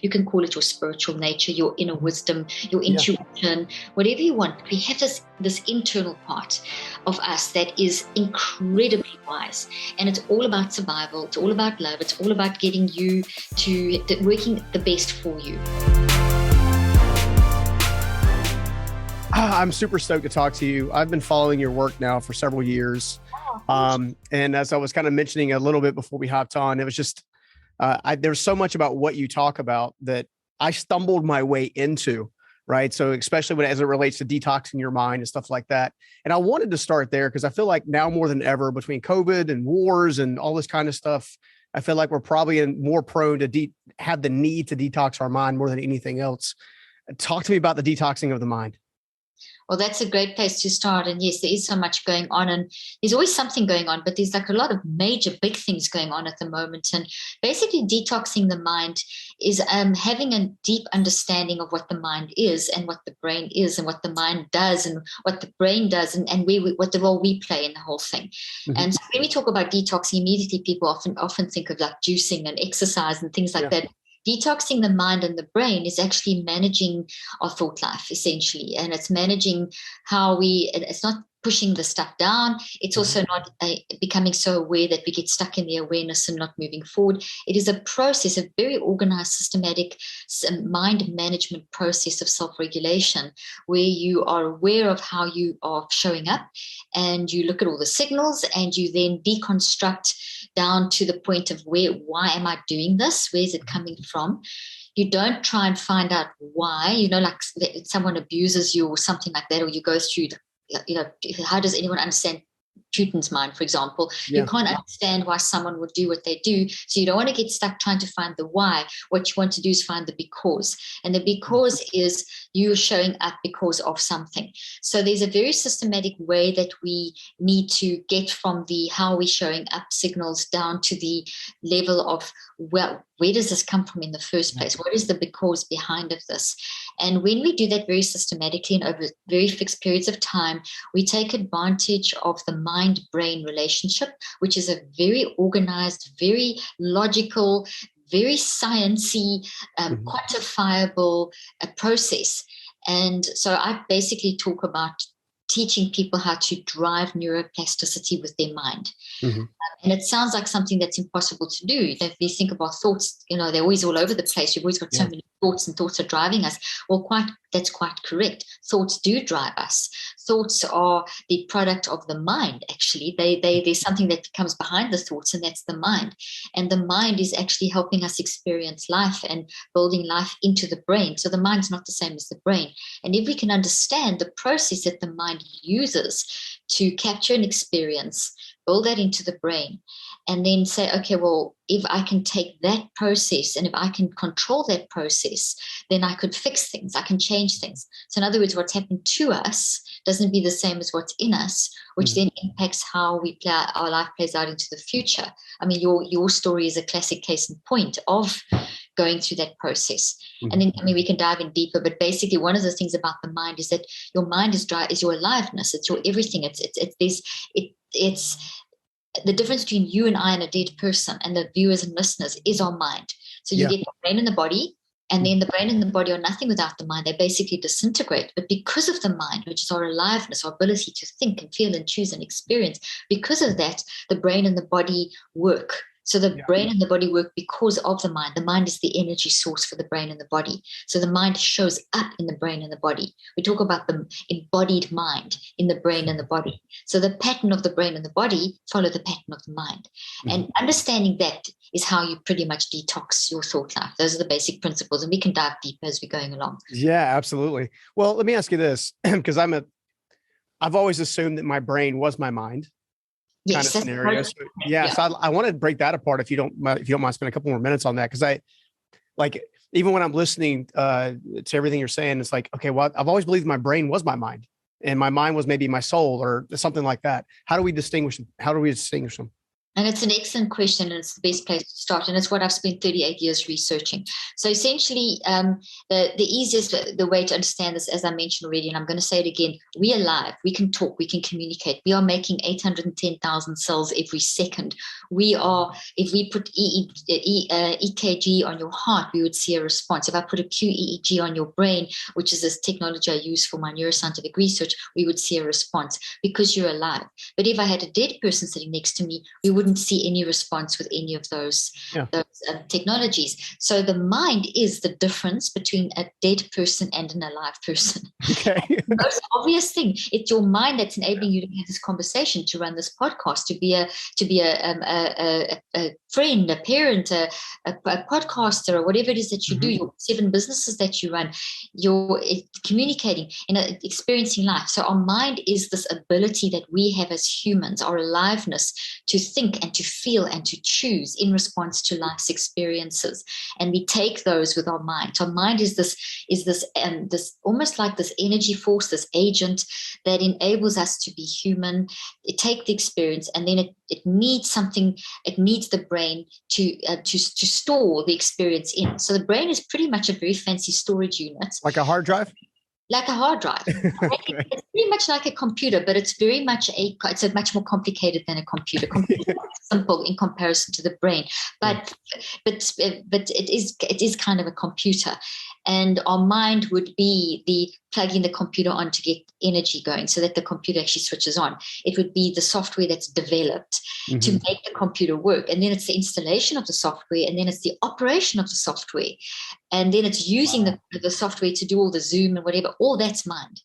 You can call it your spiritual nature, your inner wisdom, your intuition, whatever you want. We have this internal part of us that is incredibly wise. And it's all about survival. It's all about love. It's all about getting you to working the best for you. I'm super stoked to talk to you. I've been following your work now for several years. And as I was kind of mentioning a little bit before we hopped on, it was just, there's so much about what you talk about that I stumbled my way into, right? So especially as it relates to detoxing your mind and stuff like that. And I wanted to start there because I feel like now more than ever, between COVID and wars and all this kind of stuff, I feel like we're probably more prone to have the need to detox our mind more than anything else. Talk to me about the detoxing of the mind. Well, that's a great place to start. And yes, there is so much going on, and there's always something going on, but there's like a lot of major big things going on at the moment. And basically detoxing the mind is having a deep understanding of what the mind is and what the brain is and what the mind does and what the brain does and what the role we play in the whole thing. Mm-hmm. And so when we talk about detoxing, immediately people often think of like juicing and exercise and things like that. Detoxing the mind and the brain is actually managing our thought life, essentially. And it's managing it's not pushing the stuff down. It's also not becoming so aware that we get stuck in the awareness and not moving forward. It is a process, a very organized, systematic mind management process of self-regulation, where you are aware of how you are showing up and you look at all the signals and you then deconstruct down to the point of why am I doing this? Where is it coming from? You don't try and find out why, like someone abuses you or something like that, or you go through how does anyone understand Putin's mind, for example? You can't understand why someone would do what they do. So you don't want to get stuck trying to find the why. What you want to do is find the because. And the because is you showing up because of something. So there's a very systematic way that we need to get from the how we're showing up signals down to the level of, well, where does this come from in the first place? What is the because behind of this? And when we do that very systematically and over very fixed periods of time, we take advantage of the mind-brain relationship, which is a very organized, very logical, very sciencey, quantifiable process. And so I basically talk about teaching people how to drive neuroplasticity with their mind. And it sounds like something that's impossible to do. If you think about thoughts, they're always all over the place. You've always got so many thoughts, and thoughts are driving us. Well, that's quite correct. Thoughts do drive us. Thoughts are the product of the mind, actually. There's something that comes behind the thoughts, and that's the mind. And the mind is actually helping us experience life and building life into the brain. So the mind's not the same as the brain. And if we can understand the process that the mind uses to capture an experience, build that into the brain, and then say, okay, well, if I can take that process and if I can control that process, then I could fix things, I can change things. So in other words, what's happened to us doesn't be the same as what's in us, which then impacts how our life plays out into the future. I mean, your story is a classic case in point of going through that process. And then, we can dive in deeper, but basically one of the things about the mind is that your mind is your aliveness. It's your everything. It's the difference between you and I and a dead person and the viewers and listeners is our mind. So you get the brain and the body, and then the brain and the body are nothing without the mind. They basically disintegrate. But because of the mind, which is our aliveness, our ability to think and feel and choose and experience, because of that, the brain and the body work. So the brain and the body work because of the mind. The mind is the energy source for the brain and the body. So the mind shows up in the brain and the body. We talk about the embodied mind in the brain and the body. So the pattern of the brain and the body follow the pattern of the mind. And understanding that is how you pretty much detox your thought life. Those are the basic principles, and we can dive deeper as we're going along. Yeah, absolutely. Well, let me ask you this, because I've always assumed that my brain was my mind. Kind of scenario. So I want to break that apart if you don't mind spending a couple more minutes on that. Cause even when I'm listening to everything you're saying, it's like, okay, well, I've always believed my brain was my mind and my mind was maybe my soul or something like that. How do we distinguish them? And it's an excellent question, and it's the best place to start. And it's what I've spent 38 years researching. So essentially, the easiest the way to understand this, as I mentioned already, and I'm going to say it again, we are alive. We can talk. We can communicate. We are making 810,000 cells every second. We are, if we put EKG on your heart, we would see a response. If I put a QEEG on your brain, which is this technology I use for my neuroscientific research, we would see a response because you're alive. But if I had a dead person sitting next to me, we wouldn't see any response with any of those technologies. So the mind is the difference between a dead person and an alive person. Okay. The most obvious thing, it's your mind that's enabling you to have this conversation, to run this podcast, to be a friend, a parent, a podcaster, or whatever it is that you do, your 7 businesses that you run, you're communicating and experiencing life. So our mind is this ability that we have as humans, our aliveness, to think and to feel and to choose in response to life's experiences. And we take those with our mind. So our mind is this almost like this energy force, this agent that enables us to be human. It takes the experience, and then it needs something. It needs the brain to store the experience in. So the brain is pretty much a very fancy storage unit, like a hard drive. Like a hard drive. Okay. It's pretty much like a computer, but it's very much it's a much more complicated than a computer. Computer is simple in comparison to the brain, but it is kind of a computer, and our mind would be the plugging the computer on to get energy going so that the computer actually switches on. It would be the software that's developed to make the computer work, and then it's the installation of the software, and then it's the operation of the software, and then it's using the software to do all the Zoom and whatever. All that's mind.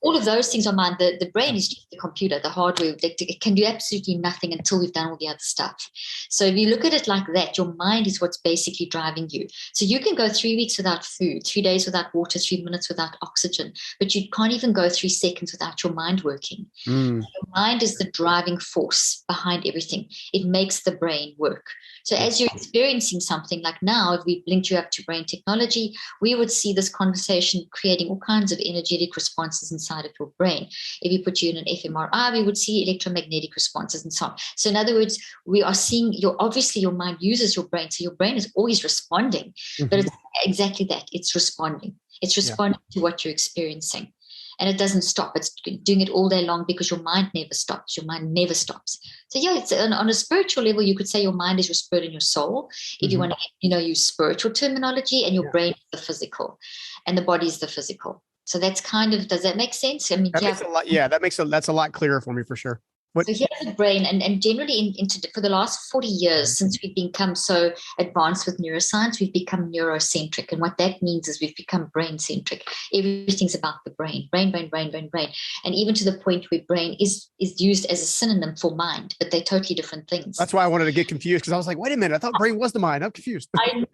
All of those things are mind. The brain is just the computer, the hardware. It can do absolutely nothing until we've done all the other stuff. So if you look at it like that, your mind is what's basically driving you. So you can go 3 weeks without food, 3 days without water, 3 minutes without oxygen, but you can't even go 3 seconds without your mind working. Your mind is the driving force behind everything. It makes the brain work. So as you're experiencing something like now, if we linked you up to brain technology, we would see this conversation creating all kinds of energetic responses inside of your brain. If you put you in an fMRI, we would see electromagnetic responses and so on. So in other words, we are seeing obviously your mind uses your brain. So your brain is always responding, but it's exactly that. It's responding. It's responding to what you're experiencing. And it doesn't stop. It's doing it all day long because your mind never stops. Your mind never stops. So it's on a spiritual level, you could say your mind is your spirit and your soul. If you want to, use spiritual terminology, and your brain is the physical, and the body is the physical. So that's kind of, does that make sense? I mean, that makes a lot. Yeah, that's a lot clearer for me for sure. So here's the brain, and generally for the last 40 years, since we've become so advanced with neuroscience, we've become neurocentric. And what that means is we've become brain-centric. Everything's about the brain. And even to the point where brain is used as a synonym for mind, but they're totally different things. That's why I wanted to get confused, because I was like, wait a minute, I thought brain was the mind. I'm confused. I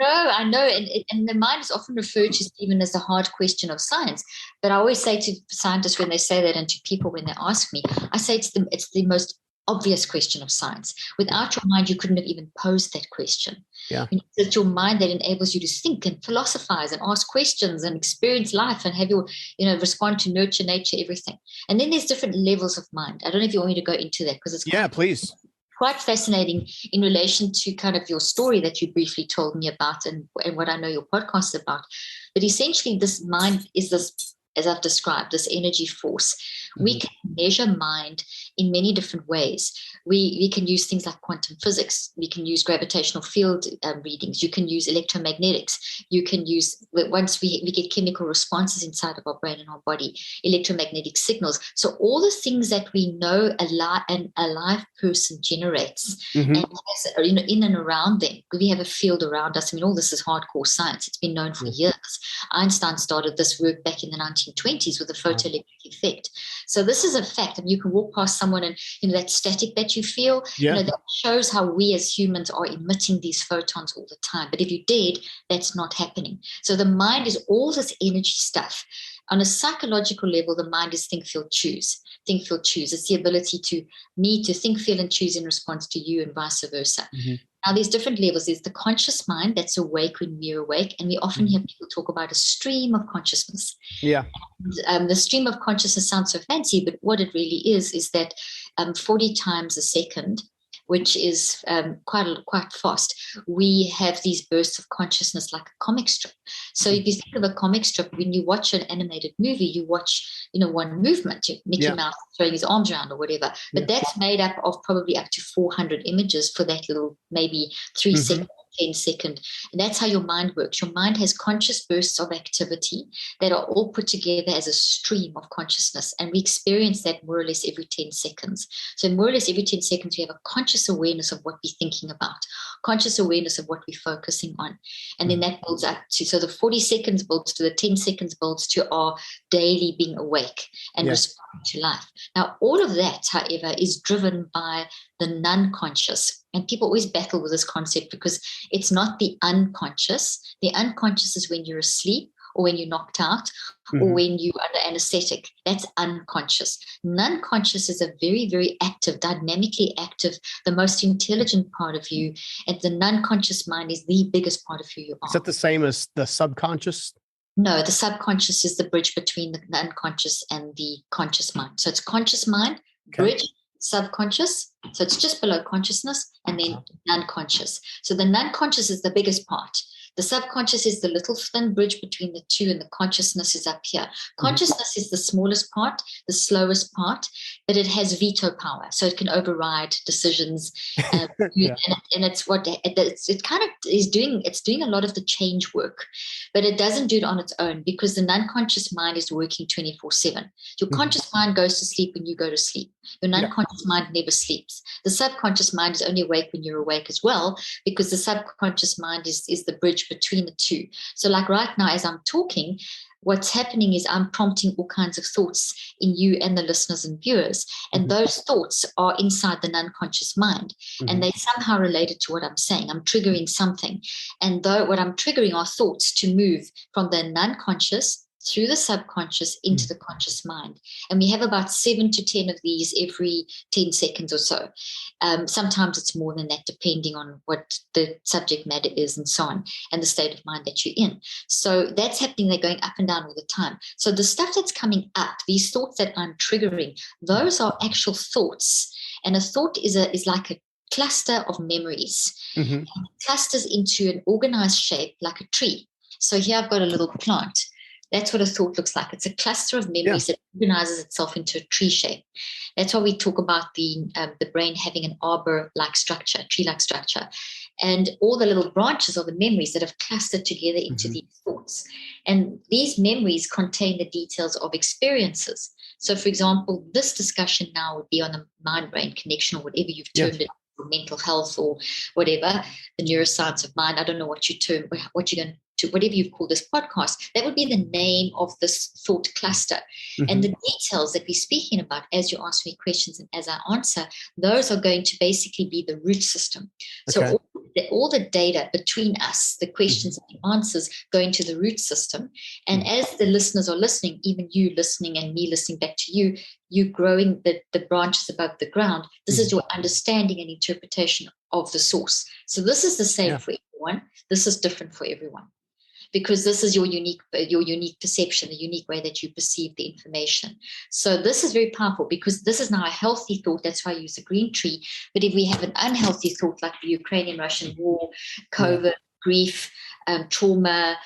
know. And the mind is often referred to even as the hard question of science. But I always say to scientists when they say that, and to people when they ask me, I say to them, it's the most obvious question of science. Without your mind, you couldn't have even posed that question. Yeah. It's your mind that enables you to think and philosophize and ask questions and experience life and have your, respond to nurture, nature, everything. And then there's different levels of mind. I don't know if you want me to go into that, because it's please. Quite fascinating in relation to kind of your story that you briefly told me about and what I know your podcast is about. But essentially, this mind is this, as I've described, this energy force. We can measure mind in many different ways. We can use things like quantum physics. We can use gravitational field readings. You can use electromagnetics. You can use, once we get chemical responses inside of our brain and our body, electromagnetic signals. So all the things that we know a live person generates, and has, in and around them, we have a field around us. I mean, all this is hardcore science. It's been known for years. Einstein started this work back in the 1920s with the photoelectric effect. So this is a fact. And you can walk past someone and, that static that you feel, that shows how we as humans are emitting these photons all the time. But if you did, that's not happening. So the mind is all this energy stuff. On a psychological level, the mind is think, feel, choose. Think, feel, choose. It's the ability to think, feel, and choose in response to you, and vice versa. Now, there's different levels. There's the conscious mind that's awake when we're awake. And we often hear people talk about a stream of consciousness. Yeah. And, the stream of consciousness sounds so fancy, but what it really is that 40 times a second, which is quite fast, we have these bursts of consciousness like a comic strip. So if you think of a comic strip, when you watch an animated movie, you watch, one movement, Mickey Mouse throwing his arms around or whatever. But that's made up of probably up to 400 images for that little maybe 3-second, 10-second. And that's how your mind works. Your mind has conscious bursts of activity that are all put together as a stream of consciousness. And we experience that more or less every 10 seconds. So more or less every 10 seconds, we have a conscious awareness of what we're thinking about, conscious awareness of what we're focusing on. And then that builds up to, so the 40 seconds builds to the 10 seconds builds to our daily being awake and responding to life. Now, all of that, however, is driven by the non-conscious. And people always battle with this concept because it's not the unconscious. The unconscious is when you're asleep or when you're knocked out or when you're under anesthetic. That's unconscious. Non-conscious is a very, very active, dynamically active, the most intelligent part of you. And the non-conscious mind is the biggest part of who you are. Is that the same as the subconscious? No, the subconscious is the bridge between the unconscious and the conscious mind. So it's conscious mind, bridge, subconscious. So it's just below consciousness, and then non-conscious. So the non-conscious is the biggest part. The subconscious is the little thin bridge between the two, and the consciousness is up here. Consciousness is the smallest part, the slowest part, but it has veto power. So it can override decisions. And it's what it kind of is doing. It's doing a lot of the change work, but it doesn't do it on its own because the non-conscious mind is working 24/7. Your conscious mind goes to sleep when you go to sleep. Your non-conscious mind never sleeps. The subconscious mind is only awake when you're awake as well, because the subconscious mind is the bridge between the two. So like right now, as I'm talking, what's happening is I'm prompting all kinds of thoughts in you and the listeners and viewers. And those thoughts are inside the non-conscious mind. And they somehow related to what I'm saying. I'm triggering something. And though what I'm triggering are thoughts to move from the non-conscious through the subconscious into the conscious mind. And we have about 7 to 10 of these every 10 seconds or so. Sometimes it's more than that, depending on what the subject matter is and so on, and the state of mind that you're in. So that's happening. They're going up and down all the time. So the stuff that's coming up, these thoughts that I'm triggering, those are actual thoughts. And a thought is like a cluster of memories. And it clusters into an organized shape like a tree. So here I've got a little plant. That's what a thought looks like. It's a cluster of memories that organizes itself into a tree shape. That's why we talk about the brain having an arbor-like structure, tree-like structure. And all the little branches are the memories that have clustered together into these thoughts. And these memories contain the details of experiences. So, for example, this discussion now would be on the mind-brain connection, or whatever you've termed it, or mental health or whatever, the neuroscience of mind. I don't know what you're going to, whatever you call this podcast, that would be the name of this thought cluster. And the details that we're speaking about as you ask me questions and as I answer, those are going to basically be the root system. So all the data between us, the questions and the answers, go into the root system. And as the listeners are listening, even you listening and me listening back to you, you growing the branches above the ground. This is your understanding and interpretation of the source. So this is the same for everyone. This is different for everyone, because this is your unique perception, the unique way that you perceive the information. So this is very powerful, because this is now a healthy thought. That's why I use the green tree. But if we have an unhealthy thought, like the Ukrainian-Russian war, COVID, grief, trauma,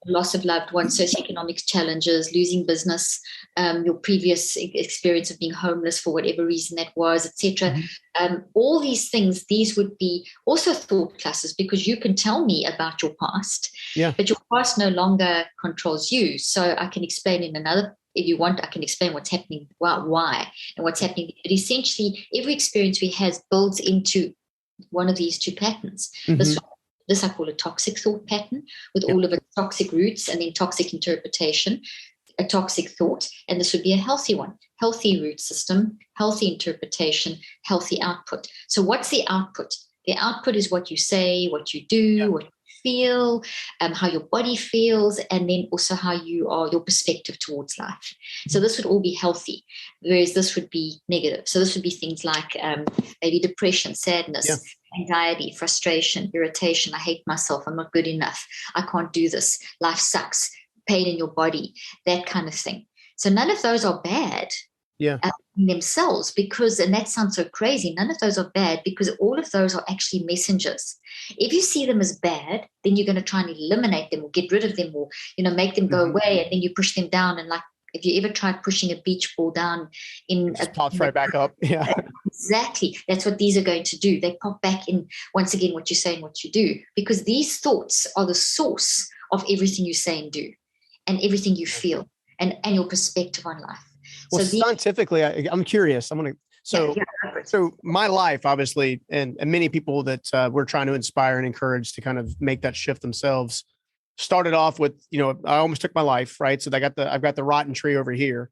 loss of loved ones, socioeconomic challenges, losing business, your previous experience of being homeless for whatever reason that was, etc. All these things, these would be also thought clusters, because you can tell me about your past, but your past no longer controls you. So I can explain in another, if you want, I can explain what's happening, why, and what's happening. But essentially, every experience we have builds into one of these two patterns. This I call a toxic thought pattern, with all of its toxic roots and then toxic interpretation, a toxic thought. And this would be a healthy one, healthy root system, healthy interpretation, healthy output. So what's the output? The output is what you say, what you do, what you feel, how your body feels, and then also how you are, your perspective towards life. So this would all be healthy, whereas this would be negative. So this would be things like maybe depression, sadness, anxiety, frustration, irritation. I hate myself. I'm not good enough. I can't do this. Life sucks. Pain in your body, that kind of thing. So none of those are bad. Yeah. In themselves, because, and that sounds so crazy, none of those are bad, because all of those are actually messengers. If you see them as bad, then you're going to try and eliminate them or get rid of them, or make them go away, and then you push them down. And like, if you ever tried pushing a beach ball down it just pops right back up. Yeah. Exactly. That's what these are going to do. They pop back in, once again, what you say and what you do, because these thoughts are the source of everything you say and do, and everything you feel, and your perspective on life. Well, so scientifically, I'm curious. So my life, obviously, and many people that we're trying to inspire and encourage to kind of make that shift themselves, started off with, I almost took my life, right? So I've got the rotten tree over here.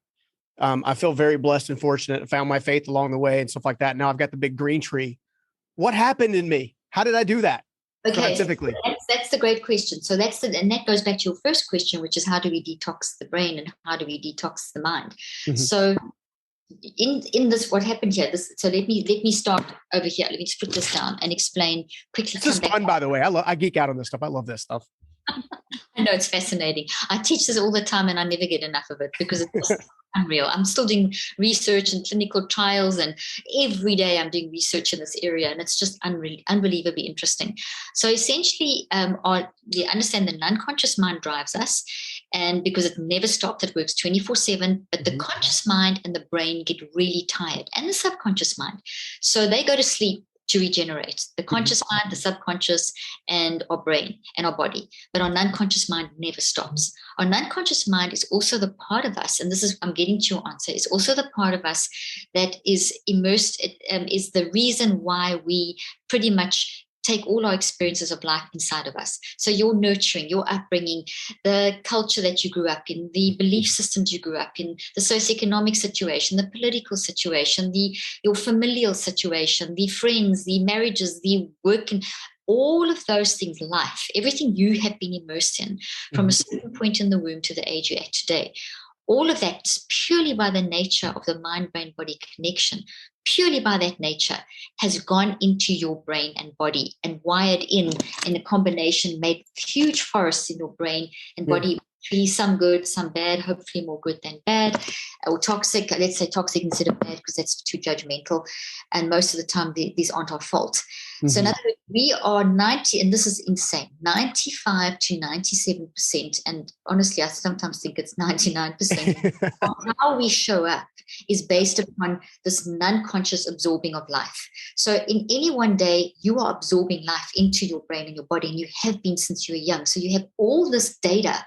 I feel very blessed and fortunate. I found my faith along the way and stuff like that. Now I've got the big green tree. What happened in me? How did I do that? Okay, scientifically? So that's the great question. So and that goes back to your first question, which is how do we detox the brain and how do we detox the mind? Mm-hmm. So in this, what happened here? So let me start over here. Let me split this down and explain quickly. This is fun, by the way. I geek out on this stuff. I love this stuff. I know, it's fascinating. I teach this all the time and I never get enough of it because it's just unreal. I'm still doing research and clinical trials, and every day I'm doing research in this area, and it's just unbelievably interesting. So essentially, we understand the non-conscious mind drives us, and because it never stops, it works 24/7, but the conscious mind and the brain get really tired, and the subconscious mind. So they go to sleep to regenerate, the conscious mind, the subconscious, and our brain and our body. But our non-conscious mind never stops. Our non-conscious mind is also the part of us, and this is, I'm getting to your answer, is also the part of us that is immersed, is the reason why we pretty much take all our experiences of life inside of us. So your nurturing, your upbringing, the culture that you grew up in, the belief systems you grew up in, the socioeconomic situation, the political situation, your familial situation, the friends, the marriages, the work, and all of those things, life, everything you have been immersed in from a certain point in the womb to the age you're at today. All of that, purely by the nature of the mind-brain-body connection, purely by that nature, has gone into your brain and body and wired in a combination, made huge forests in your brain and body, trees, some good, some bad, hopefully more good than bad, or toxic. Let's say toxic instead of bad, because that's too judgmental. And most of the time, these aren't our fault. So in other words, we are 90, and this is insane, 95 to 97%. And honestly, I sometimes think it's 99% of how we show up is based upon this non-conscious absorbing of life. So in any one day, you are absorbing life into your brain and your body, and you have been since you were young. So you have all this data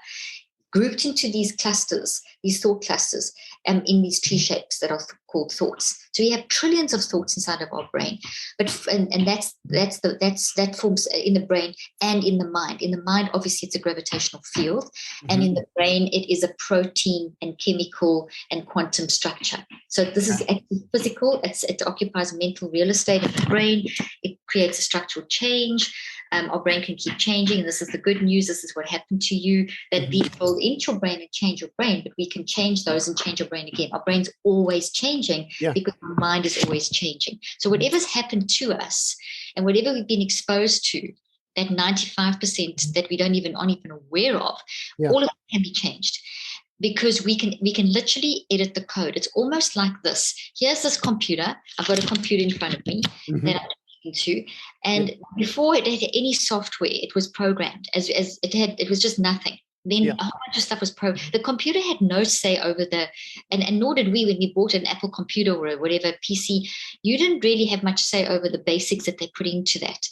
grouped into these clusters, these thought clusters, in these tree shapes that are called thoughts. So we have trillions of thoughts inside of our brain, but that forms in the brain and in the mind. In the mind, obviously, it's a gravitational field, and in the brain, it is a protein and chemical and quantum structure. So this is actually physical. It occupies mental real estate in the brain. It creates a structural change. Our brain can keep changing, and this is the good news. This is what happened to you, that these build into your brain and change your brain, but we can change those and change our brain again. Our brain's always changing because our mind is always changing. So whatever's happened to us and whatever we've been exposed to, that 95% that we aren't even aware of, all of it can be changed. Because we can literally edit the code. It's almost like this. Here's this computer. I've got a computer in front of me that I'm to, and before it had any software, it was programmed as it was just nothing. Then a whole bunch of stuff was programmed. The computer had no say over and nor did we when we bought an Apple computer or whatever PC. You didn't really have much say over the basics that they put into that.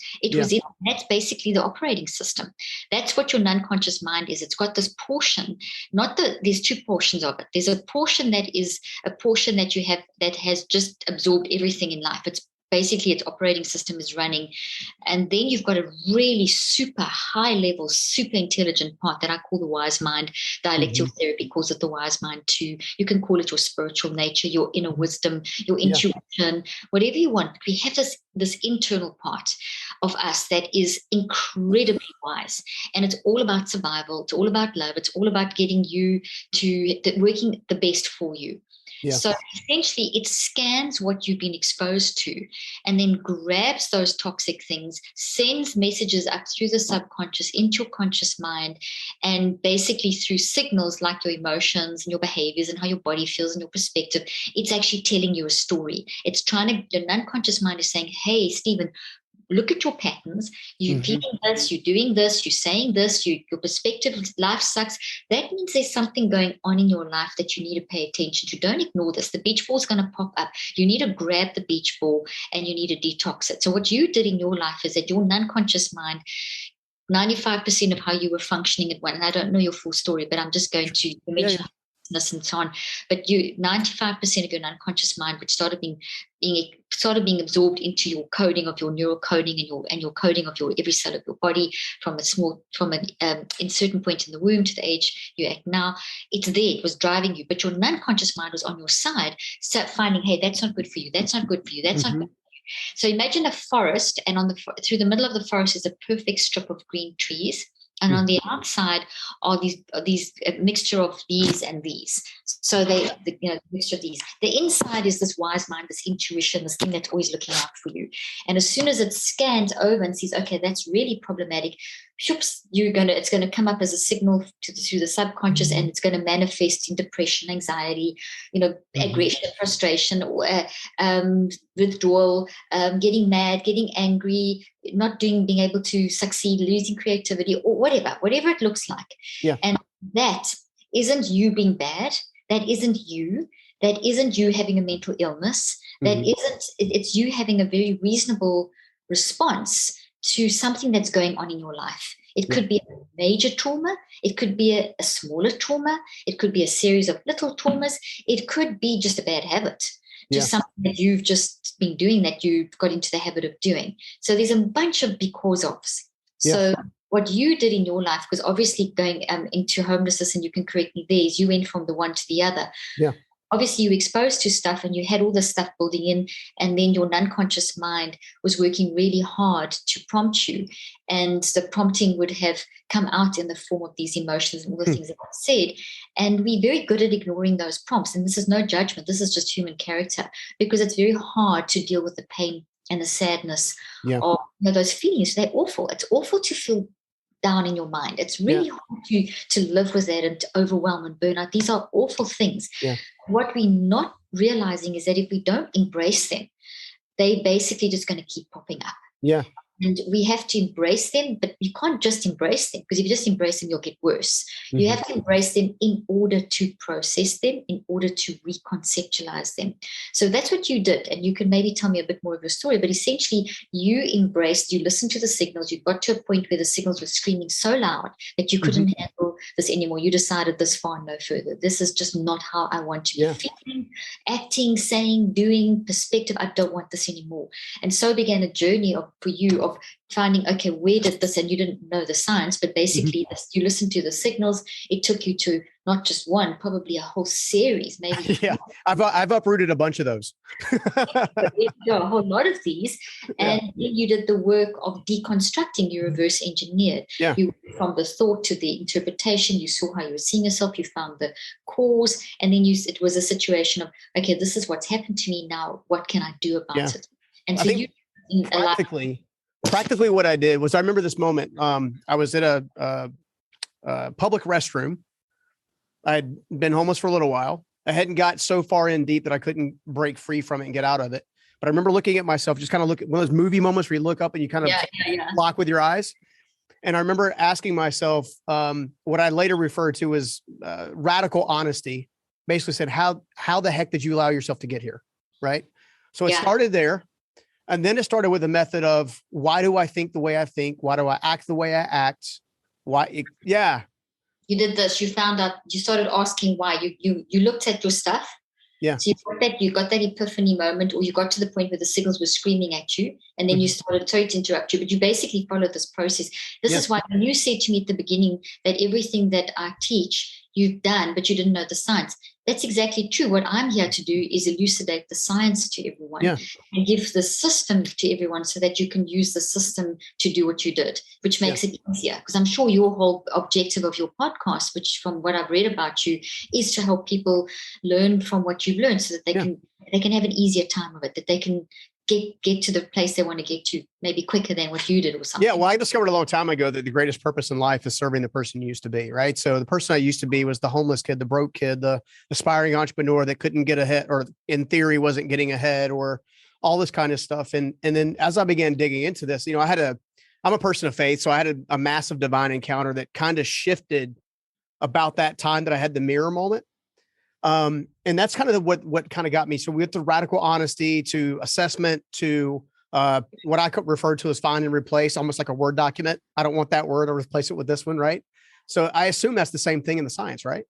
That's basically the operating system. That's what your non-conscious mind is. It's got this portion, there's two portions of it. There's a portion that is a portion that you have that has just absorbed everything in life. It's basically its operating system is running. And then you've got a really super high level, super intelligent part that I call the wise mind. Dialectical therapy calls it the wise mind too. You can call it your spiritual nature, your inner wisdom, your intuition, whatever you want. We have this internal part of us that is incredibly wise. And it's all about survival. It's all about love. It's all about getting you to working the best for you. Yeah. So essentially it scans what you've been exposed to and then grabs those toxic things, sends messages up through the subconscious into your conscious mind, and basically through signals like your emotions and your behaviors and how your body feels and your perspective, it's actually telling you a story. It's trying to, your unconscious mind is saying, hey, Stephen, look at your patterns. You're feeling this, you're doing this, you're saying this, your perspective, life sucks. That means there's something going on in your life that you need to pay attention to. Don't ignore this. The beach ball is going to pop up. You need to grab the beach ball and you need to detox it. So what you did in your life is that your unconscious mind, 95% of how you were functioning at one, and I don't know your full story, but I'm just going to mention and so on. But 95% of your unconscious mind, which started being absorbed into your coding of your neural coding and your coding of your every cell of your body from a certain point in the womb to the age you're at now. It's there. It was driving you, but your unconscious mind was on your side, finding, hey, that's not good for you. That's not good for you. That's not good for you. So imagine a forest, and through the middle of the forest is a perfect strip of green trees. And on the outside are these a mixture of these and these. So mixture of these. The inside is this wise mind, this intuition, this thing that's always looking out for you. And as soon as it scans over and sees, okay, that's really problematic, it's going to come up as a signal to the subconscious, and it's going to manifest in depression, anxiety, aggression, frustration, withdrawal, getting mad, getting angry, not being able to succeed, losing creativity, or whatever it looks like. Yeah. And that isn't you being bad. That isn't you. That isn't you having a mental illness. It's you having a very reasonable response to something that's going on in your life. It could be a major trauma. It could be a smaller trauma. It could be a series of little traumas. It could be just a bad habit, just something that you've just been doing that you've got into the habit of doing. So there's a bunch of because ofs. So what you did in your life, because obviously going into homelessness, and you can correct me there, is you went from the one to the other. Yeah. Obviously you were exposed to stuff and you had all this stuff building in, and then your unconscious mind was working really hard to prompt you, and the prompting would have come out in the form of these emotions and all the things that I said. And we're very good at ignoring those prompts, and this is no judgment, this is just human character, because it's very hard to deal with the pain and the sadness of those feelings. They're awful. It's awful to feel down in your mind. It's really hard to live with that and to overwhelm and burn out. These are awful things. What we're not realizing is that if we don't embrace them, they basically just going to keep popping up. And we have to embrace them, but you can't just embrace them, because if you just embrace them, you'll get worse. You have to embrace them in order to process them, in order to reconceptualize them. So that's what you did. And you can maybe tell me a bit more of your story, but essentially you listened to the signals. You got to a point where the signals were screaming so loud that you couldn't handle this anymore. You decided this far, no further. This is just not how I want to be feeling, acting, saying, doing, perspective. I don't want this anymore. And so began a journey for you of finding, okay, where did this, and you didn't know the science, but basically you listened to the signals. It took you to not just one, probably a whole series, maybe. I've uprooted a bunch of those. A whole lot of these. And then you did the work of deconstructing. You reverse engineered. You, from the thought to the interpretation, you saw how you were seeing yourself, you found the cause, and then it was a situation of, okay, this is what's happened to me now. What can I do about it? And so practically what I did was, I remember this moment. I was at a public restroom. I had been homeless for a little while. I hadn't got so far in deep that I couldn't break free from it and get out of it. But I remember looking at myself, just kind of look at one of those movie moments where you look up and you kind of lock with your eyes. And I remember asking myself what I later referred to as radical honesty. Basically said, how the heck did you allow yourself to get here? Right. So it started there. And then it started with a method of, why do I think the way I think? Why do I act the way I act? You did this. You found out. You started asking why. You looked at your stuff. So you got that epiphany moment, or you got to the point where the signals were screaming at you, and then you started, sorry to interrupt you, but you basically followed this process. This is why when you said to me at the beginning that everything that I teach, you've done, but you didn't know the science. That's exactly true. What I'm here to do is elucidate the science to everyone and give the system to everyone so that you can use the system to do what you did, which makes it easier. Because I'm sure your whole objective of your podcast, which from what I've read about you, is to help people learn from what you've learned so that they can have an easier time of it, that they can get to the place they want to get to maybe quicker than what you did or something. Yeah. Well, I discovered a long time ago that the greatest purpose in life is serving the person you used to be. Right. So the person I used to be was the homeless kid, the broke kid, the aspiring entrepreneur that couldn't get ahead, or in theory wasn't getting ahead, or all this kind of stuff. And then as I began digging into this, I'm a person of faith. So I had a massive divine encounter that kind of shifted about that time that I had the mirror moment. And that's kind of what kind of got me. So we went through radical honesty to assessment to what I could refer to as find and replace, almost like a Word document. I don't want that word. I'll replace it with this one, right? So I assume that's the same thing in the science, right?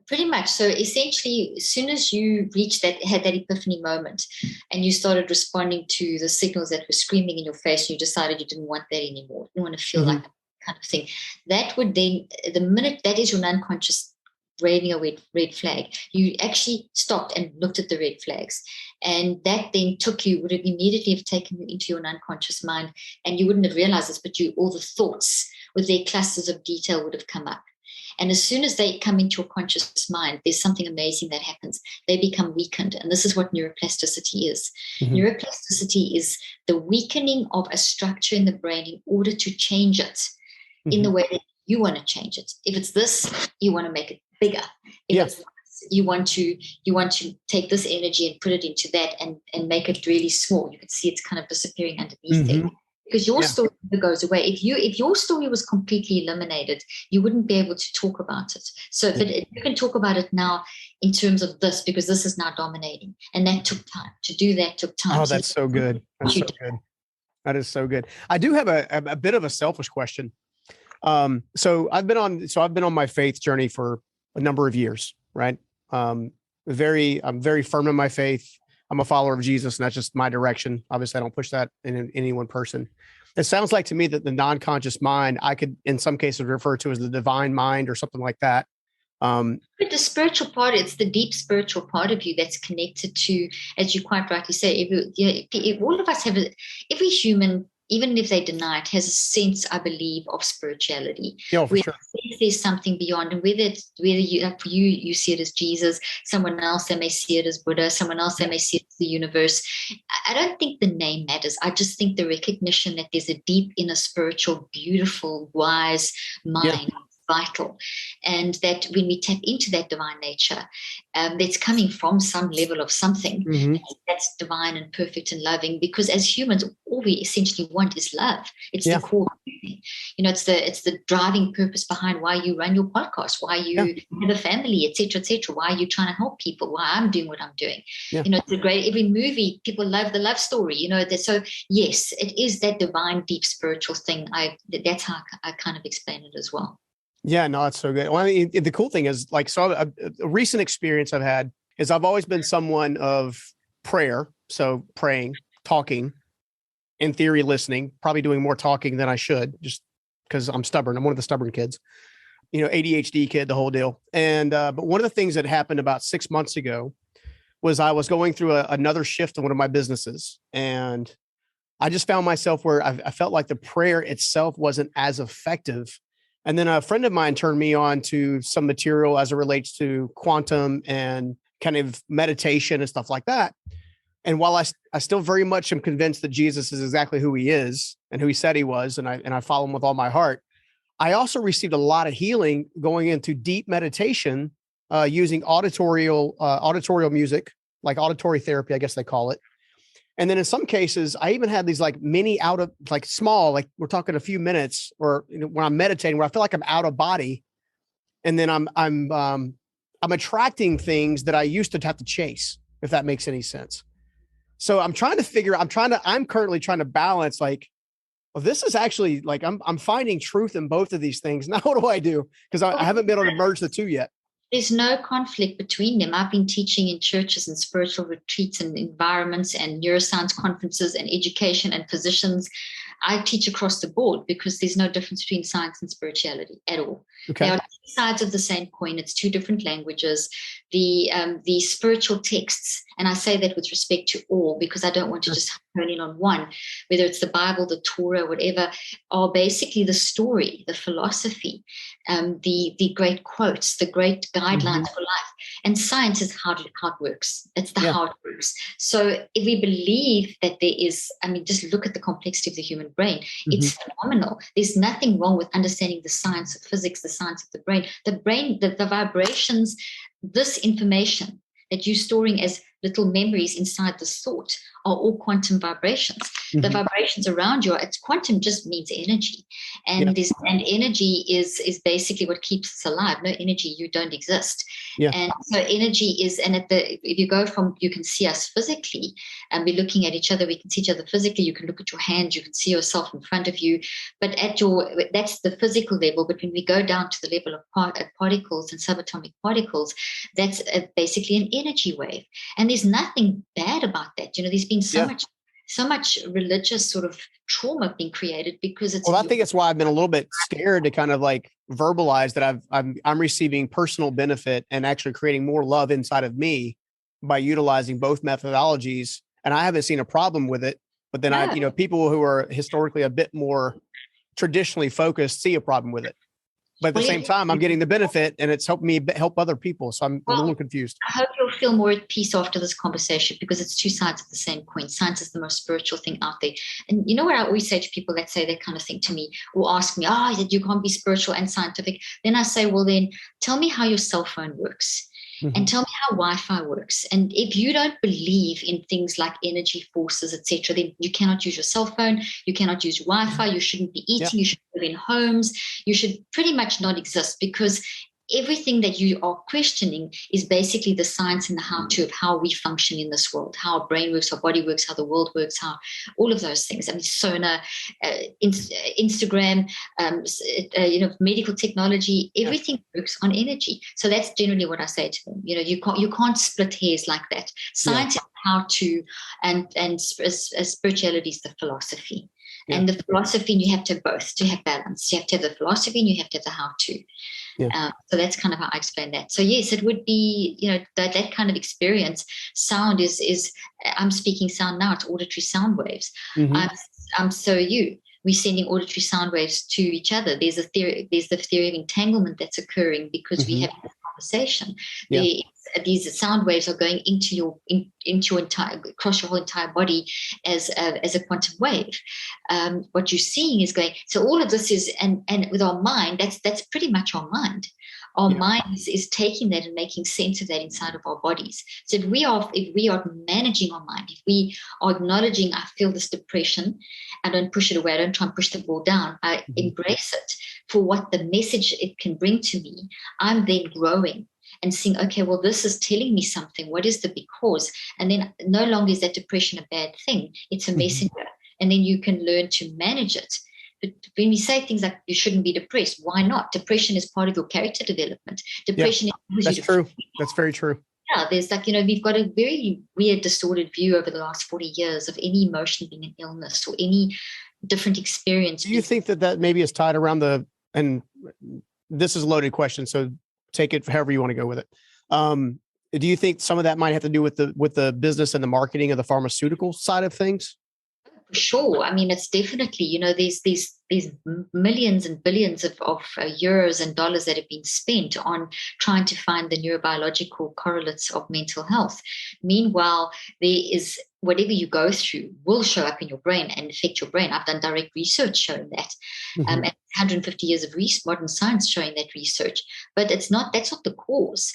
Pretty much. So essentially, as soon as you had that epiphany moment and you started responding to the signals that were screaming in your face, and you decided you didn't want that anymore, you didn't want to feel like that kind of thing. That would then, the minute that is your unconscious waving a red flag, you actually stopped and looked at the red flags. And that then would have immediately have taken you into your unconscious mind. And you wouldn't have realized this, but all the thoughts with their clusters of detail would have come up. And as soon as they come into your conscious mind, there's something amazing that happens. They become weakened. And this is what neuroplasticity is. Neuroplasticity is the weakening of a structure in the brain in order to change it in the way that you want to change it. If it's this, you want to make it bigger. If it's this, you want to take this energy and put it into that and make it really small. You can see it's kind of disappearing underneath there. Because your story never goes away. If your story was completely eliminated, you wouldn't be able to talk about it. So, but you can talk about it now in terms of this, because this is now dominating, and that took time to do. That took time. Oh, that's so good. That's so good. That is so good. I do have a bit of a selfish question. So I've been on my faith journey for a number of years, right? I'm very firm in my faith. I'm a follower of Jesus, and that's just my direction. Obviously, I don't push that in any one person. It sounds like to me that the non-conscious mind, I could, in some cases, refer to as the divine mind or something like that. But the spiritual part, it's the deep spiritual part of you that's connected to, as you quite rightly say, all of us have, every human, even if they deny it, has a sense, I believe, of spirituality. Yeah, for sure. There's something beyond, and whether you see it as Jesus, someone else they may see it as Buddha, someone else they may see it as the universe. I don't think the name matters. I just think the recognition that there's a deep inner spiritual, beautiful, wise mind. Vital, and that when we tap into that divine nature, that's coming from some level of something that's divine and perfect and loving. Because as humans, all we essentially want is love. It's the core thing. It's the driving purpose behind why you run your podcast, why you have a family, etc., etc. Why you're trying to help people, why I'm doing what I'm doing. It's a great. Every movie, people love the love story. So yes, it is that divine, deep spiritual thing. That's how I kind of explain it as well. Yeah, no, it's so good. Well, I mean, the cool thing is, a recent experience I've had is I've always been someone of prayer. So praying, talking, in theory, listening, probably doing more talking than I should, just because I'm stubborn. I'm one of the stubborn kids, ADHD kid, the whole deal. And, but one of the things that happened about 6 months ago was I was going through another shift in one of my businesses. And I just found myself where I felt like the prayer itself wasn't as effective. And then a friend of mine turned me on to some material as it relates to quantum and kind of meditation and stuff like that. And while I still very much am convinced that Jesus is exactly who he is and who he said he was, and I follow him with all my heart, I also received a lot of healing going into deep meditation using auditorial music, like auditory therapy, I guess they call it. And then in some cases, I even had these mini small, we're talking a few minutes, or when I'm meditating, where I feel like I'm out of body, and then I'm attracting things that I used to have to chase, if that makes any sense. So I'm currently trying to balance this is actually I'm finding truth in both of these things. Now, what do I do? Because I haven't been able to merge the two yet. There's no conflict between them. I've been teaching in churches and spiritual retreats and environments and neuroscience conferences and education and physicians. I teach across the board because there's no difference between science and spirituality at all. Okay. They are sides of the same coin. It's two different languages. The spiritual texts, and I say that with respect to all, because I don't want to just hone in on one, whether it's the Bible, the Torah, whatever, are basically the story, the philosophy, the great quotes, the great guidelines for life. And science is how it works. It's how it works. So if we believe that there is, I mean, just look at the complexity of the human brain. It's phenomenal. There's nothing wrong with understanding the science of physics, the science of the brain. The vibrations, this information that you're storing as little memories inside this thought are all quantum vibrations. The vibrations around you, it's quantum just means energy. And and energy is basically what keeps us alive. No energy, you don't exist. And so energy is, and if you go from, you can see us physically and we're looking at each other, we can see each other physically, you can look at your hands, you can see yourself in front of you, but that's the physical level. But when we go down to the level of particles and subatomic particles, that's basically an energy wave. And there's nothing bad about that. You know, there's been so much religious sort of trauma being created because it's. Well, I think that's why I've been a little bit scared to kind of like verbalize that I'm receiving personal benefit and actually creating more love inside of me by utilizing both methodologies. And I haven't seen a problem with it. But then people who are historically a bit more traditionally focused see a problem with it. But at the same time, I'm getting the benefit and it's helped me help other people. So I'm a little confused. I hope you'll feel more at peace after this conversation because it's two sides of the same coin. Science is the most spiritual thing out there. And you know what I always say to people that say that kind of thing to me or ask me, you can't be spiritual and scientific. Then I say, well, then tell me how your cell phone works. And tell me how Wi-Fi works. And if you don't believe in things like energy forces, etc., then you cannot use your cell phone. You cannot use Wi-Fi. You shouldn't be eating. You should live in homes. You should pretty much not exist because everything that you are questioning is basically the science and the how-to of how we function in this world, how our brain works, our body works, how the world works, how all of those things. I mean, Sona, Instagram, medical technology, everything works on energy. So that's generally what I say to them. You know, you can't split hairs like that. Science is how-to, and spirituality is the philosophy. And the philosophy, you have to have both to have balance. You have to have the philosophy and you have to have the how-to. So that's kind of how I explain that. So yes, it would be, that kind of experience. Sound is I'm speaking sound now, it's auditory sound waves. So we're sending auditory sound waves to each other. There's the theory of entanglement that's occurring because we have this conversation. These sound waves are going into your across your whole entire body as a quantum wave. What you're seeing is going. So all of this is, and with our mind, that's pretty much our mind. Our mind is taking that and making sense of that inside of our bodies. So if we are managing our mind, if we are acknowledging, I feel this depression, I don't push it away, I don't try and push the ball down, I embrace it for what the message it can bring to me, I'm then growing and seeing, okay, well, this is telling me something. What is the because? And then no longer is that depression a bad thing. It's a messenger. And then you can learn to manage it. But when we say things like you shouldn't be depressed, why not? Depression is part of your character development. Depression is that's true. That's very true. Yeah, there's we've got a very weird, distorted view over the last 40 years of any emotion being an illness or any different experience. Do you think that maybe is tied around and this is a loaded question, so take it however you want to go with it. Do you think some of that might have to do with the business and the marketing of the pharmaceutical side of things? For sure. I mean, it's definitely, these millions and billions of euros and dollars that have been spent on trying to find the neurobiological correlates of mental health. Meanwhile, there is whatever you go through will show up in your brain and affect your brain. I've done direct research showing that. And 150 years of modern science showing that research. But that's not the cause.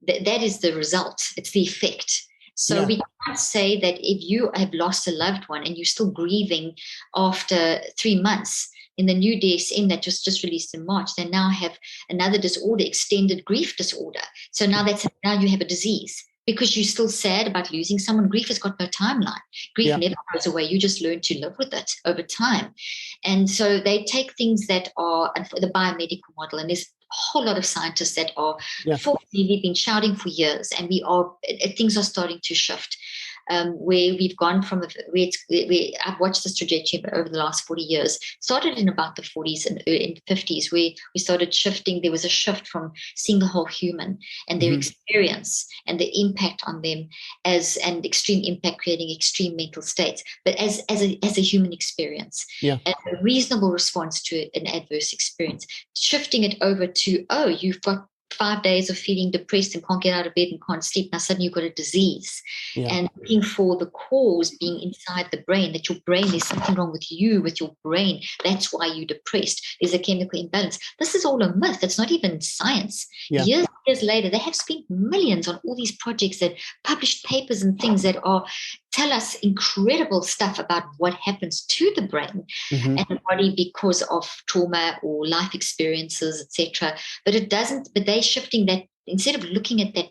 That is the result. It's the effect. So we can't say that if you have lost a loved one and you're still grieving after 3 months, in the new DSM that was just released in March, they now have another disorder, extended grief disorder. So now you have a disease because you're still sad about losing someone. Grief has got no timeline. Grief never goes away. You just learn to live with it over time. And so they take things that are the biomedical model, and there's a whole lot of scientists that are we've been shouting for years, and things are starting to shift. where we've gone from I've watched this trajectory over the last 40 years. Started in about the 40s and in 50s, where we started shifting. There was a shift from seeing the whole human and their experience and the impact on them and extreme impact, creating extreme mental states, but as a human experience, and a reasonable response to an adverse experience. Shifting it over to, you've got 5 days of feeling depressed and can't get out of bed and can't sleep. Now suddenly you've got a disease, and looking for the cause being inside the brain, that your brain, there's something wrong with you, with your brain. That's why you're depressed. There's a chemical imbalance. This is all a myth. It's not even science. Years later, they have spent millions on all these projects that published papers and things that tell us incredible stuff about what happens to the brain and the body because of trauma or life experiences, etc. But they're shifting that. Instead of looking at that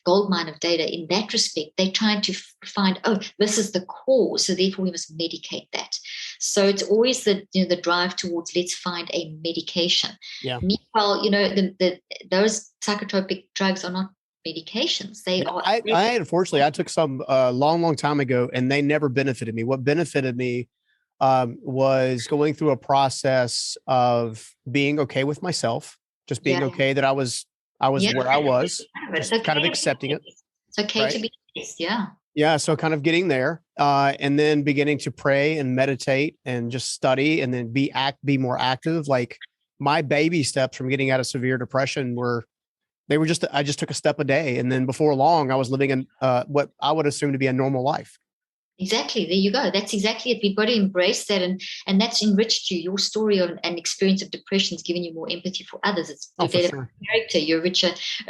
gold mine of data in that respect, they're trying to find, this is the cause, so therefore we must medicate that. So it's always the drive towards, let's find a medication. Meanwhile, those psychotropic drugs are not medications. I unfortunately, I took some long time ago, and they never benefited me. What benefited me was going through a process of being okay with myself, just being okay that I was where I was, just kind of accepting it. It's okay to be honest. Yeah. So kind of getting there, and then beginning to pray and meditate and just study, and then be more active. Like my baby steps from getting out of severe depression I just took a step a day. And then before long, I was living in what I would assume to be a normal life. Exactly. There you go. That's exactly it. We've got to embrace that. And that's enriched you. Your story and experience of depression has given you more empathy for others. It's developed character. You're a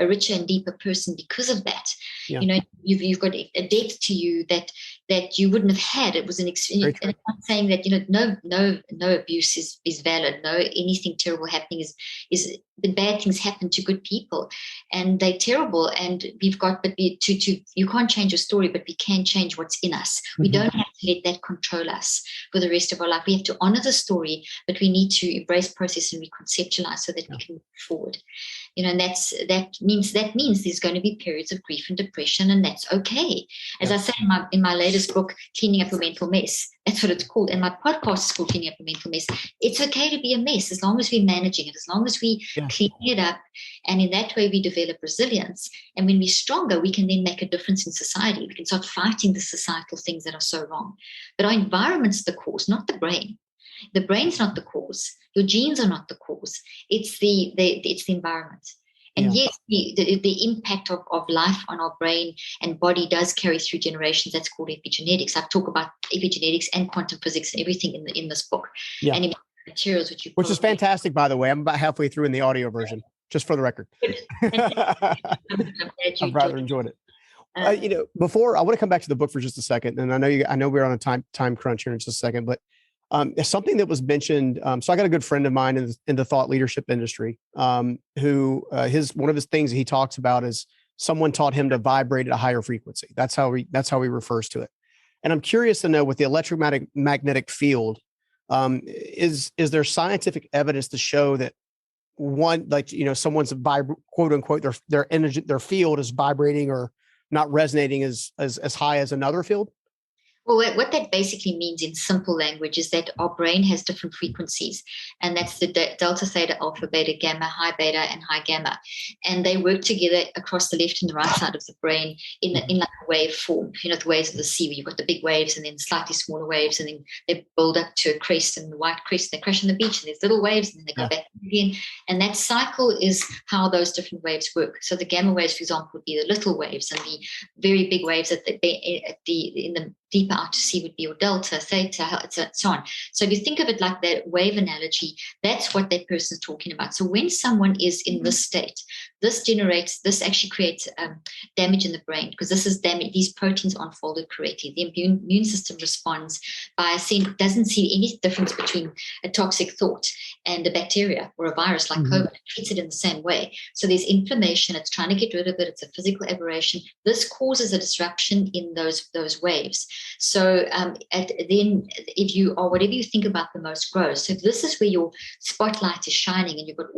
richer and deeper person because of that. You've got a depth to you that you wouldn't have had. It was an experience. And I'm not saying that, no abuse is valid. No, anything terrible happening is the bad things happen to good people, and they're terrible. And you can't change your story, but we can change what's in us. We don't have to let that control us for the rest of our life. We have to honor the story, but we need to embrace process and reconceptualize so that we can move forward. And that means there's going to be periods of grief and depression, and that's okay. As I say in my latest book, Cleaning Up a Mental Mess, that's what it's called. And my podcast is called Cleaning Up a Mental Mess. It's okay to be a mess as long as we're managing it, as long as we clean it up. And in that way, we develop resilience. And when we're stronger, we can then make a difference in society. We can start fighting the societal things that are so wrong. But our environment's the cause, not the brain. The brain's not the cause. Your genes are not the cause. It's the environment. And yes, the impact of life on our brain and body does carry through generations. That's called epigenetics. I talk about epigenetics and quantum physics and everything in this book. And in materials which is fantastic, by the way. I'm about halfway through in the audio version, just for the record. I've rather enjoyed it. Before I want to come back to the book for just a second, and I know we're on a time crunch here in just a second, but something that was mentioned. So I got a good friend of mine in the thought leadership industry, who one of his things he talks about is someone taught him to vibrate at a higher frequency. That's how he refers to it. And I'm curious to know, with the electromagnetic field, is there scientific evidence to show that someone's quote unquote their energy, their field is vibrating or not resonating as high as another field? Well, what that basically means in simple language is that our brain has different frequencies, and that's the delta, theta, alpha, beta, gamma, high beta, and high gamma, and they work together across the left and the right side of the brain in like a wave form. The waves of the sea, where you've got the big waves and then slightly smaller waves, and then they build up to a crest and the white crest. They crash on the beach, and there's little waves, and then they go back again. And that cycle is how those different waves work. So the gamma waves, for example, would be the little waves, and the very big waves in the deeper out to sea would be your delta, theta, so on. So if you think of it like that wave analogy, that's what that person's talking about. So when someone is in this state, this actually creates damage in the brain, because this is damage. These proteins aren't folded correctly. The immune system responds by doesn't see any difference between a toxic thought and a bacteria or a virus like COVID. It treats it in the same way. So there's inflammation. It's trying to get rid of it. It's a physical aberration. This causes a disruption in those waves. So then if you are whatever you think about the most grows. So this is where your spotlight is shining, and you've got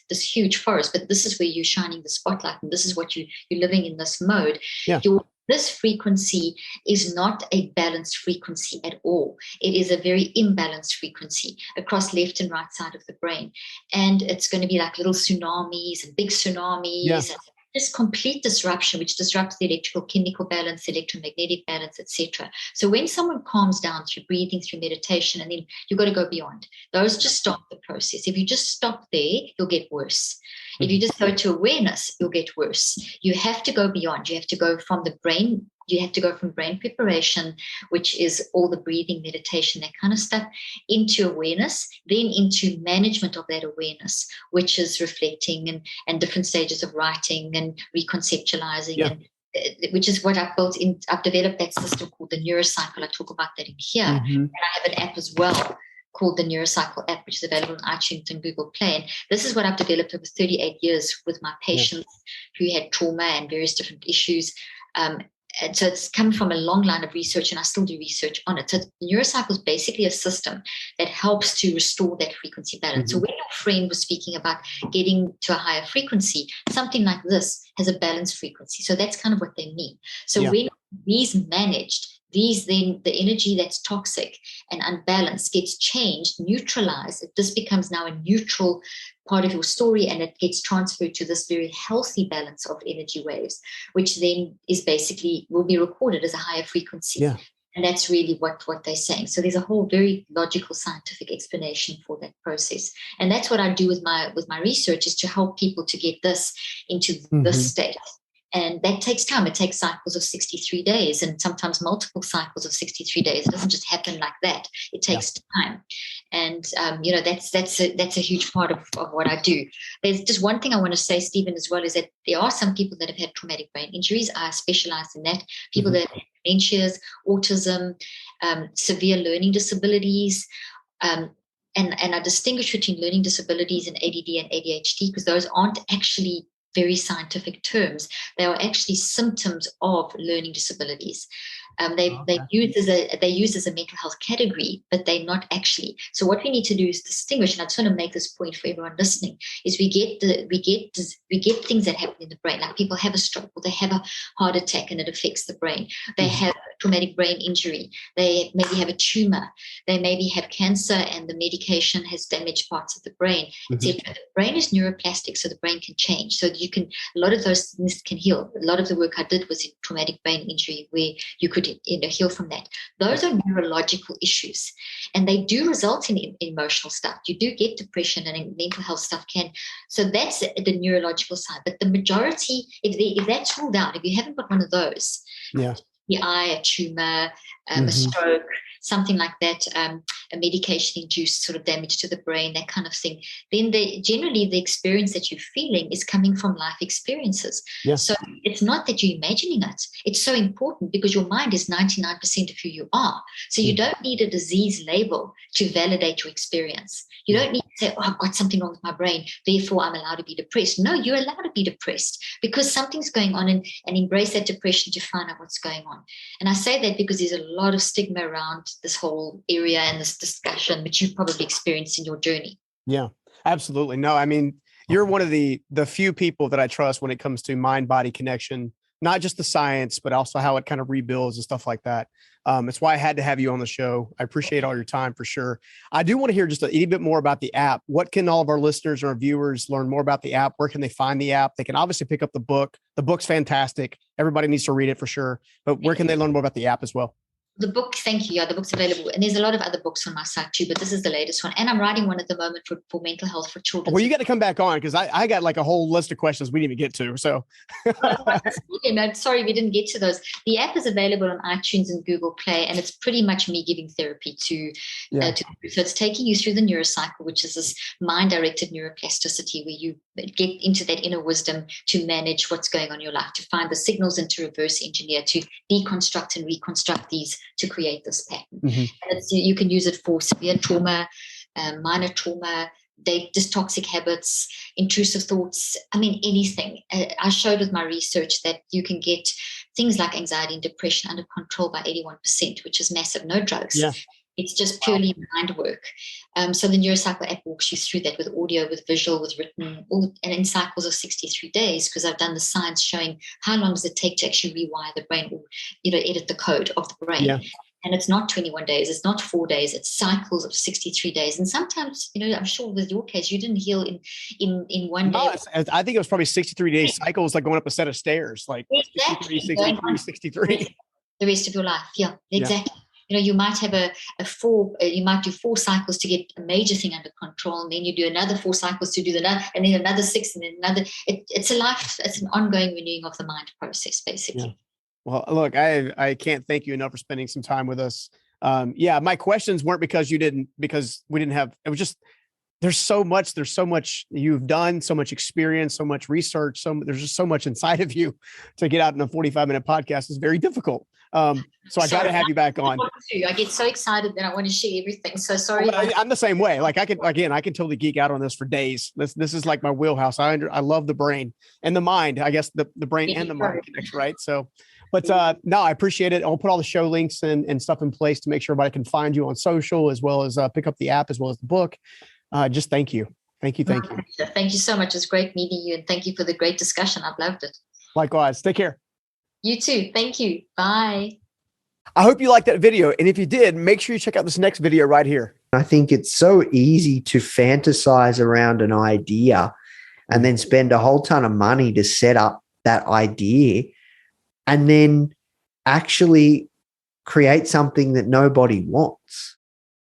this huge forest, but this is where you're shining the spotlight, and this is what you're living in this mode. Your this frequency is not a balanced frequency at all. It is a very imbalanced frequency across left and right side of the brain. And it's going to be like little tsunamis and big tsunamis, and just complete disruption, which disrupts the electrical chemical balance, electromagnetic balance, etc. So when someone calms down through breathing, through meditation, and then you've got to go beyond. Those just stop the process. If you just stop there, you'll get worse. If you just go to awareness, you'll get worse. You have to go beyond. You have to go from the brain. You have to go from brain preparation, which is all the breathing, meditation, that kind of stuff, into awareness, then into management of that awareness, which is reflecting and different stages of writing and reconceptualizing, and which is what I've built in. I've developed that system called the Neurocycle. I talk about that in here. And I have an app as well called the Neurocycle App, which is available on iTunes and Google Play. And this is what I've developed over 38 years with my patients who had trauma and various different issues. And so it's come from a long line of research, and I still do research on it. So Neurocycle is basically a system that helps to restore that frequency balance. So when your friend was speaking about getting to a higher frequency, something like this has a balanced frequency. So that's kind of what they mean. So when these managed, then the energy that's toxic and unbalanced gets changed, neutralized. This becomes now a neutral part of your story, and it gets transferred to this very healthy balance of energy waves, which then is basically will be recorded as a higher frequency. And that's really what they're saying. So there's a whole very logical scientific explanation for that process. And that's what I do with my research, is to help people to get this into this state. And that takes time. It takes cycles of 63 days, and sometimes multiple cycles of 63 days. It doesn't just happen like that. It takes time. And, that's a huge part of what I do. There's just one thing I want to say, Stephen, as well, is that there are some people that have had traumatic brain injuries. I specialize in that. People that have dementias, autism, severe learning disabilities, and I distinguish between learning disabilities and ADD and ADHD, because those aren't actually very scientific terms. They are actually symptoms of learning disabilities. They're used as a mental health category, but they're not actually. So what we need to do is distinguish. And I just want to make this point for everyone listening: is we get things that happen in the brain, like people have a stroke, or they have a heart attack and it affects the brain. They have a traumatic brain injury. They maybe have a tumor. They maybe have cancer, and the medication has damaged parts of the brain, etc. The brain is neuroplastic, so the brain can change. So a lot of those things can heal. A lot of the work I did was in traumatic brain injury, where you could heal from that. Those are neurological issues, and they do result in emotional stuff. You do get depression, and mental health stuff can. So that's the neurological side. But the majority, if that's ruled out, if you haven't got one of those, the eye, a tumor, a stroke, something like that, a medication-induced sort of damage to the brain, that kind of thing, then generally the experience that you're feeling is coming from life experiences. So it's not that you're imagining it. It's so important, because your mind is 99% of who you are. So you don't need a disease label to validate your experience. You don't need to say, oh, I've got something wrong with my brain, therefore I'm allowed to be depressed. No, you're allowed to be depressed because something's going on, and embrace that depression to find out what's going on. And I say that because there's a lot of stigma around this whole area and this discussion, which you've probably experienced in your journey. Yeah, absolutely. No, I mean, you're one of the few people that I trust when it comes to mind-body connection, not just the science, but also how it kind of rebuilds and stuff like that. It's why I had to have you on the show. I appreciate all your time for sure. I do want to hear just a little bit more about the app. What can all of our listeners or our viewers learn more about the app? Where can they find the app? They can obviously pick up the book. The book's fantastic. Everybody needs to read it for sure. But where can they learn more about the app as well? The book, thank you. Yeah, the book's available. And there's a lot of other books on my site too, but this is the latest one. And I'm writing one at the moment for mental health for children. Well, you got to come back on, because I got like a whole list of questions we didn't even get to. So I'm sorry we didn't get to those. The app is available on iTunes and Google Play, and it's pretty much me giving therapy to so it's taking you through the neurocycle, which is this mind-directed neuroplasticity, where you get into that inner wisdom to manage what's going on in your life, to find the signals and to reverse engineer, to deconstruct and reconstruct these to create this pattern. And you can use it for severe trauma, minor trauma, just toxic habits, intrusive thoughts. I mean, anything. I showed with my research that you can get things like anxiety and depression under control by 81%, which is massive. No drugs. It's just purely mind work. So the Neurocycle app walks you through that with audio, with visual, with written, and in cycles of 63 days, because I've done the science showing how long does it take to actually rewire the brain or, edit the code of the brain. Yeah. And it's not 21 days, it's not 4 days, it's cycles of 63 days. And sometimes, I'm sure with your case, you didn't heal in one day. I think it was probably 63 days cycles, like going up a set of stairs, like exactly. 63, 63. The rest of your life. Yeah, exactly. Yeah. You might have you might do 4 cycles to get a major thing under control, and then you do another 4 cycles to do another, and then another 6, and then another. It's an ongoing renewing of the mind process, basically. Yeah. Well, look, I can't thank you enough for spending some time with us. My questions weren't because we didn't have, it was just, there's so much you've done, so much experience, so much research. There's just so much inside of you to get out in a 45-minute podcast is very difficult. So I got to have you back on. I get so excited that I want to share everything. So sorry. Well, I'm the same way. Like I can totally geek out on this for days. This is like my wheelhouse. I love the brain and the mind. I guess the brain and the mind connection, right? So, but no, I appreciate it. I'll put all the show links and stuff in place to make sure everybody can find you on social, as well as pick up the app, as well as the book. Just thank you. Thank you. Thank you so much. It's great meeting you, and thank you for the great discussion. I've loved it. Likewise. Take care. You too. Thank you. Bye. I hope you liked that video. And if you did, make sure you check out this next video right here. I think it's so easy to fantasize around an idea and then spend a whole ton of money to set up that idea and then actually create something that nobody wants.